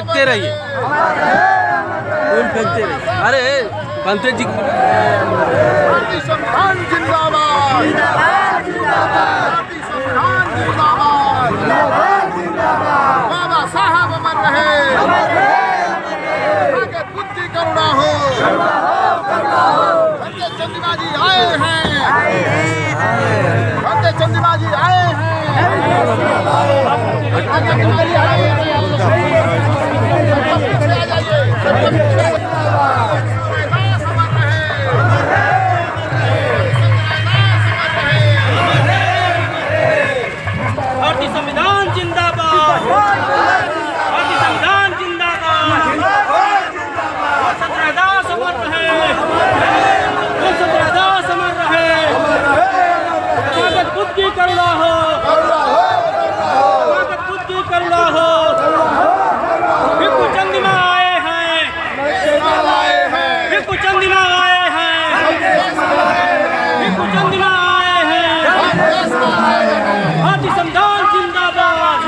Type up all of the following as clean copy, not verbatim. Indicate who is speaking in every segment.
Speaker 1: फेंकते रहिए, फूल फेंकते रहिए। अरे पंकज जी
Speaker 2: भारतीय संविधान जिंदाबाद, भारतीय संविधान जिंदाबाद। बाबा साहब अमर रहे, आगे बुद्धि करुणा हो। भंते चंद्रमा जी आए हैं, भंते चंद्रमा जी आए हैं, भंते चंद्रमा जी आए हैं।
Speaker 1: भारतीय संविधान जिंदाबाद, भारतीय संविधान जिंदाबाद। सत्रहदास अमर रहे, सत्रहदास अमर रहे। स्वागत बुद्ध की करुणा हो, स्वागत बुद्ध की करुणा हो। भिक्षु चंद्रमा आए हैं, भिक्षु चंद्रमा आए हैं, भिक्षु चंद्रमा आए हैं। भारतीय संविधान जिंदाबाद,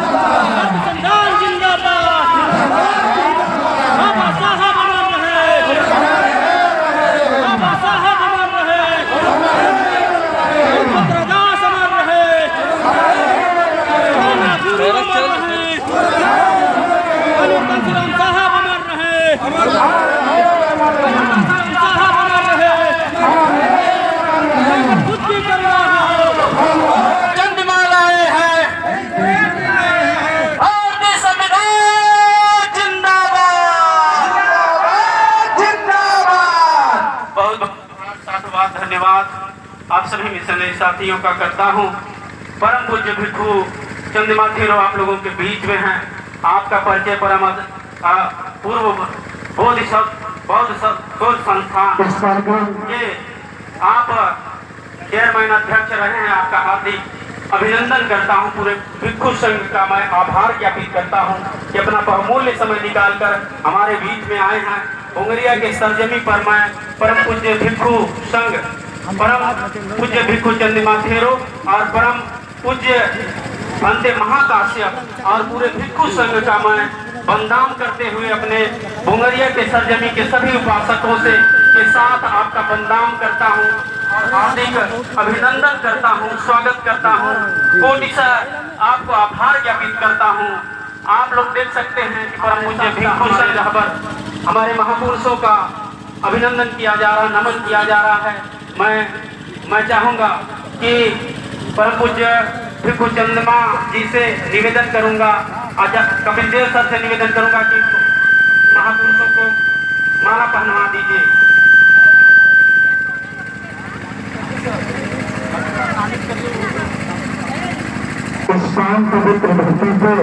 Speaker 1: भारतीय संविधान जिंदाबाद। बाबा साहब अमर रहे, बाबा साहब अमर रहे, सत्रहदास अमर रहे, राणा गुरु अमर रहे, कांशीराम साहब अमर रहे, कांशीराम साहब अमर रहे। बुद्ध की करुणा हो। चंद्रमा लाए हैं, भारतीय संविधान जिंदाबाद, जिंदाबाद। बहुत बहुत साधुवाद, धन्यवाद आप सभी मिशनरी साथियों का करता हूँ। परम पूज्य भिक्षु चंद्रमा थेरो आप लोगों के बीच में हैं। आपका परिचय परम पूर्व बौद्ध शोध संस्थान ये आप चेयरमैन अध्यक्ष रहे हैं। आपका हार्दिक अभिनंदन करता हूं। पूरे भिक्षु संघ का मैं आभार ज्ञापित करता हूं कि अपना बहुमूल्य समय निकालकर हमारे बीच में आए हैं। उंगरिया के सरजमी पर मैं परम पूज्य भिक्षु संघ, परम पूज्य भिक्षु चंद्रमा थेरो और परम पूज्य भंते महाकाश्यप और पूरे भिक्षु संघ का मैं वंदन करते हुए अपने उंगरिया के सरजमी के सभी उपासकों से के साथ आपका वंदन करता हूं और हार्दिक अभिनंदन करता हूं, स्वागत करता हूं। कोटिशः आपको आभार ज्ञापित करता हूं। आप लोग देख सकते हैं कि परम पूज्य भिक्षु संघ पर हमारे महापुरुषों का अभिनंदन किया जा रहा, नमन किया जा रहा है। मैं चाहूंगा कि परम पूज्य भिक्षु चंद्रमा जी से निवेदन करूंगा, कपिल देव सर से निवेदन करूंगा कि महापुरुषों को माला पहनवा दीजिए।
Speaker 3: इस शाम पवित्र धरती पे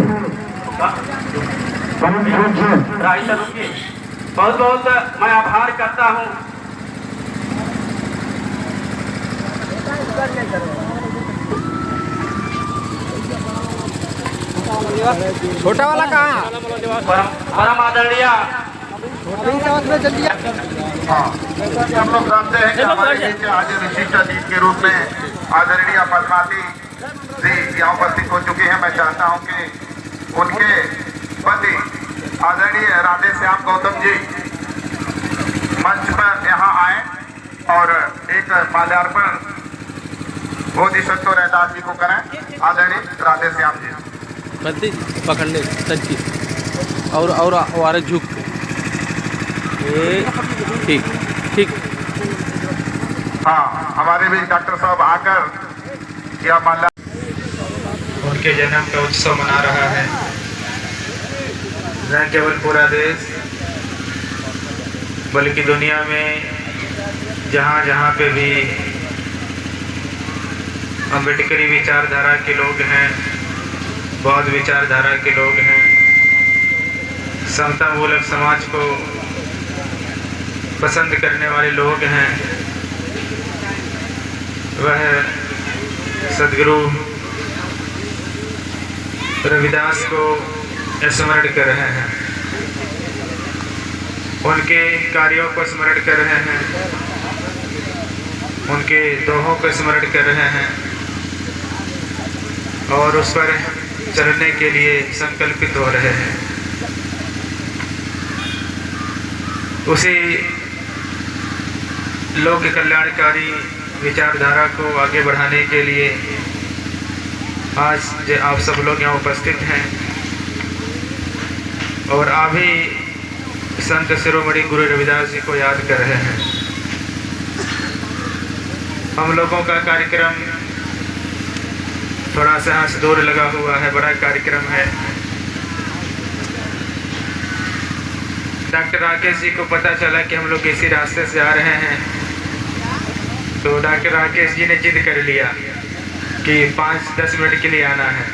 Speaker 1: बहुत बहुत मैं आभार करता हूँ।
Speaker 4: छोटा वाला कहाँ?
Speaker 1: परम आदरणीय
Speaker 2: हाँ, हम लोग जानते हैं कि हमारे बीच आज विशिष्ट अतिथि के रूप में आदरणीय पद्मावती जी यहाँ उपस्थित हो चुकी हैं। मैं चाहता हूँ कि उनके पति आदरणीय राधे श्याम गौतम जी मंच पर यहाँ आए और एक माल्यार्पण बोधिसत्व रैदास जी को करें। आदरणीय राधे श्याम जी
Speaker 1: पकड़ने सच्ची और आवाज झुक ठीक ठीक।
Speaker 2: हाँ, हमारे भी डॉक्टर साहब आकर यह माल्या
Speaker 5: उनके जन्म का उत्सव मना रहा है। न केवल पूरा देश बल्कि दुनिया में जहाँ जहाँ पे भी अम्बेडकरी विचारधारा के लोग हैं, बौद्ध विचारधारा के लोग हैं, समता मूलक समाज को पसंद करने वाले लोग हैं, वह सदगुरु रविदास को स्मरण कर रहे हैं, उनके कार्यों को स्मरण कर रहे हैं, उनके दोहों को स्मरण कर रहे हैं और उस पर चलने के लिए संकल्पित हो रहे हैं। उसी लोक कल्याणकारी विचारधारा को आगे बढ़ाने के लिए आज आप सब लोग यहाँ उपस्थित हैं और आप ही संत शिरोमणि गुरु रविदास जी को याद कर रहे हैं। हम लोगों का कार्यक्रम थोड़ा सा यहाँ से दूर लगा हुआ है, बड़ा कार्यक्रम है। डॉक्टर राकेश जी को पता चला कि हम लोग इसी रास्ते से आ रहे हैं, तो डॉक्टर राकेश जी ने जिद कर लिया कि 5-10 मिनट के लिए आना है।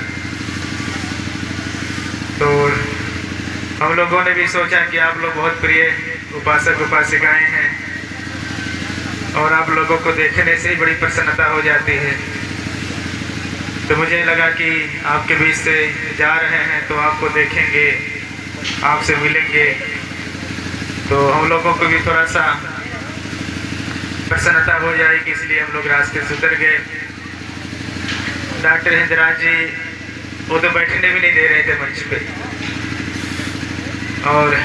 Speaker 5: तो हम लोगों ने भी सोचा कि आप लोग बहुत प्रिय उपासक उपासिकाएं हैं और आप लोगों को देखने से ही बड़ी प्रसन्नता हो जाती है, तो मुझे लगा कि आपके बीच से जा रहे हैं तो आपको देखेंगे, आपसे मिलेंगे, तो हम लोगों को भी थोड़ा सा प्रसन्नता हो जाएगी, इसलिए हम लोग रास्ते से उतर गए। डॉक्टर हिंदराज जी वो तो बैठने भी नहीं दे रहे थे मंच पे, और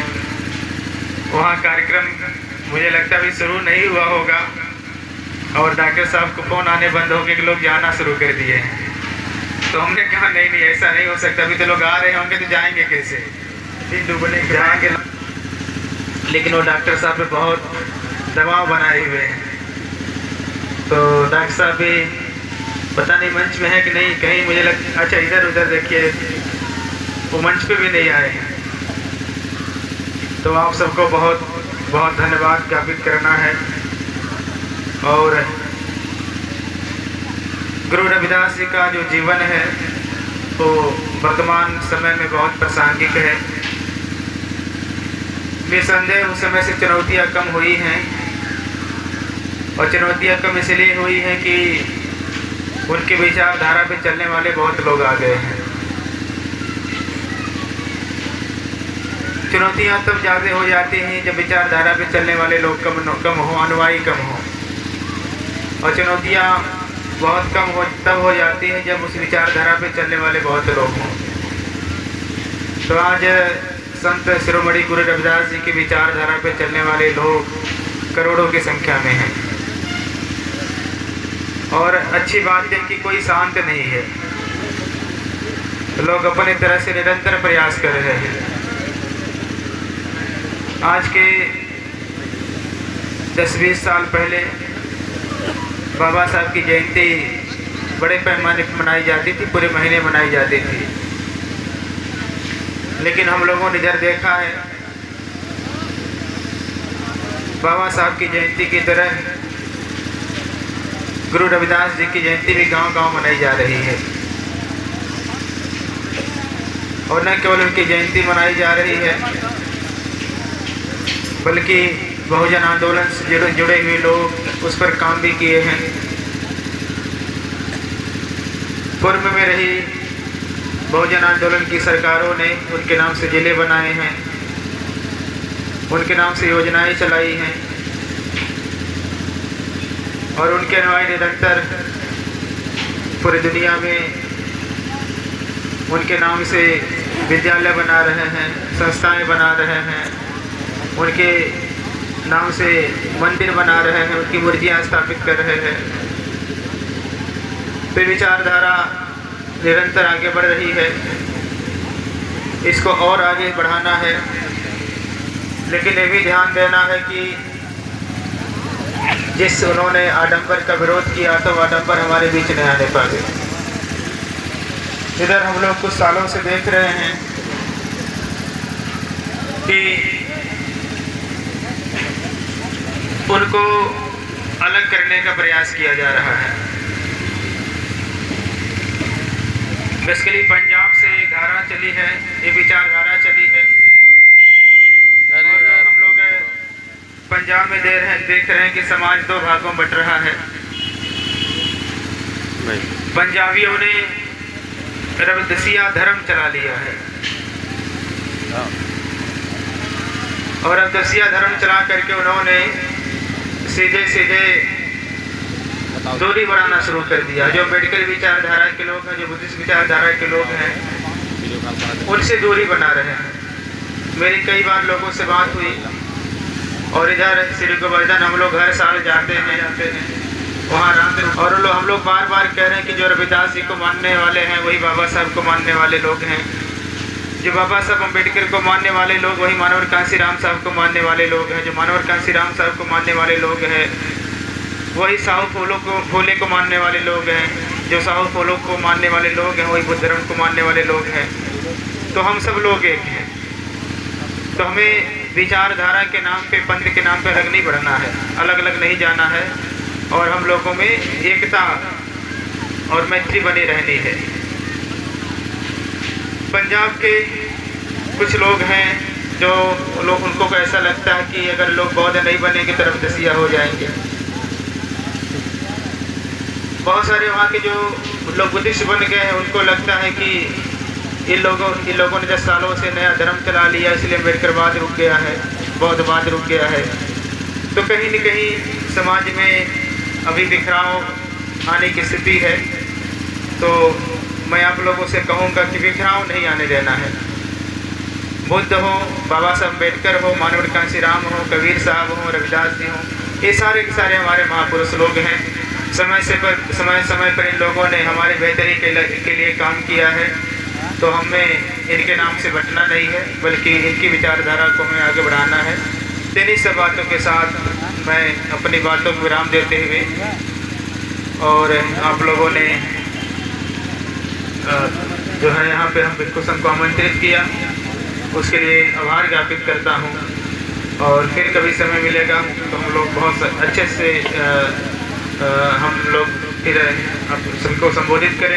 Speaker 5: वहाँ कार्यक्रम मुझे लगता भी शुरू नहीं हुआ होगा और डॉक्टर साहब को फ़ोन आने बंद हो गए कि लोग जाना शुरू कर दिए हैं। तो हमने कहा नहीं ऐसा नहीं हो सकता, अभी तो लोग आ रहे होंगे तो जाएंगे कैसे, दिन डूबने के जाएंगे। लेकिन वो डॉक्टर साहब पे बहुत दबाव बनाए हुए हैं, तो डॉक्टर साहब भी पता नहीं मंच में है कि नहीं, कहीं मुझे लग अच्छा इधर उधर देखिए वो मंच पे भी नहीं आए हैं। तो आप सबको बहुत बहुत धन्यवाद ज्ञापित करना है। और गुरु रविदास जी का जो जीवन है वो वर्तमान समय में बहुत प्रासंगिक है। निसंदेह उस समय से चुनौतियाँ कम हुई हैं, और चुनौतियाँ कम इसलिए हुई हैं कि उनके विचारधारा पे चलने वाले बहुत लोग आ गए हैं। चुनौतियाँ तब ज़्यादा हो जाती हैं जब विचारधारा पे चलने वाले लोग कम हो, अनुयायी कम हो, और चुनौतियाँ बहुत कम हो तब हो जाती हैं जब उस विचारधारा पे चलने वाले बहुत लोग हों। तो आज संत शिरोमणि गुरु रविदास जी की विचारधारा पे चलने वाले लोग करोड़ों की संख्या में हैं, और अच्छी बात है कि कोई शांत नहीं है, लोग अपने तरह से निरंतर प्रयास कर रहे हैं। आज के 10-20 साल पहले बाबा साहब की जयंती बड़े पैमाने पर मनाई जाती थी, पूरे महीने मनाई जाती थी। लेकिन हम लोगों ने इधर देखा है बाबा साहब की जयंती की तरह गुरु रविदास जी की जयंती भी गांव-गांव मनाई जा रही है, और न केवल उनकी जयंती मनाई जा रही है बल्कि बहुजन आंदोलन से जुड़े हुए लोग उस पर काम भी किए हैं। पूर्व में रही बहुजन आंदोलन की सरकारों ने उनके नाम से जिले बनाए हैं, उनके नाम से योजनाएं चलाई हैं, और उनके अनुयायी निरंतर पूरी दुनिया में उनके नाम से विद्यालय बना रहे हैं, संस्थाएं बना रहे हैं, उनके नाम से मंदिर बना रहे हैं, उनकी मूर्तियां स्थापित कर रहे हैं। तो विचारधारा निरंतर आगे बढ़ रही है, इसको और आगे बढ़ाना है। लेकिन ये भी ध्यान देना है कि जिस उन्होंने आडंबर का विरोध किया तो आडंबर हमारे बीच नहीं आने पाए। इधर हम लोग कुछ सालों से देख रहे हैं कि उनको अलग करने का प्रयास किया जा रहा है। बेसिकली पंजाब से एक धारा चली है, ये विचारधारा चली है, और हम लोग पंजाब में देख रहे हैं कि समाज दो भागों में बट रहा है। पंजाबियों ने रविदसिया धर्म चला लिया है, और रविदसिया धर्म चला करके उन्होंने सीधे सीधे दूरी बनाना शुरू कर दिया। जो मेडिकल विचारधारा के लोग हैं, जो बुद्धिस्ट विचारधारा के लोग हैं, उनसे दूरी बना रहे हैं। मेरी कई बार लोगों से बात हुई और इधर श्री गोवर्धन हम लोग हर साल जाते हैं वहाँ राम और हम लोग बार बार कह रहे हैं कि जो रविदास जी को मानने वाले हैं वही बाबा साहब को मानने वाले लोग हैं, जो बाबा साहब अम्बेडकर को मानने वाले लोग वही मानवर कांशीराम साहब को मानने वाले लोग हैं, जो मानवर कांशीराम साहब को मानने वाले लोग हैं वही साहू फूले को मानने वाले लोग हैं, जो साहू फूलों को मानने वाले लोग हैं वही बुद्धरम को मानने वाले लोग हैं। तो हम सब लोग एक हैं। तो हमें विचारधारा के नाम पे, पंथ के नाम पे अलग नहीं बढ़ना है, अलग अलग नहीं जाना है और हम लोगों में एकता और मैत्री बनी रहनी है। पंजाब के कुछ लोग हैं जो लोग उनको ऐसा लगता है कि अगर लोग बौद्ध नहीं बनेंगे तरफ दसिया हो जाएंगे। बहुत सारे वहाँ के जो लोग बुद्धिस्ट बन गए हैं उनको लगता है कि इन लोगों ने 10 सालों से नया धर्म चला लिया इसलिए अम्बेडकरवाद रुक गया है, बौद्धवाद रुक गया है। तो कहीं न कहीं समाज में अभी बिखराव आने की स्थिति है। तो मैं आप लोगों से कहूँगा कि बिखराव नहीं आने देना है। बुद्ध हो, बाबा साहब अम्बेडकर हो, मानवर कांशीराम हो, कबीर साहब हो, रविदास जी हो, ये सारे के सारे हमारे महापुरुष लोग हैं। समय पर इन लोगों ने हमारे बेहतरी के लिए काम किया है। तो हमें इनके नाम से बचना नहीं है बल्कि इनकी विचारधारा को हमें आगे बढ़ाना है। इन्हीं सब बातों के साथ मैं अपनी बातों को विराम देते हुए और आप लोगों ने जो है यहाँ पे हम भिक्षु संघ को आमंत्रित किया उसके लिए आभार ज्ञापित करता हूँ। और फिर कभी समय मिलेगा तो हम लोग बहुत अच्छे से हम लोग फिर सबको संबोधित करेंगे।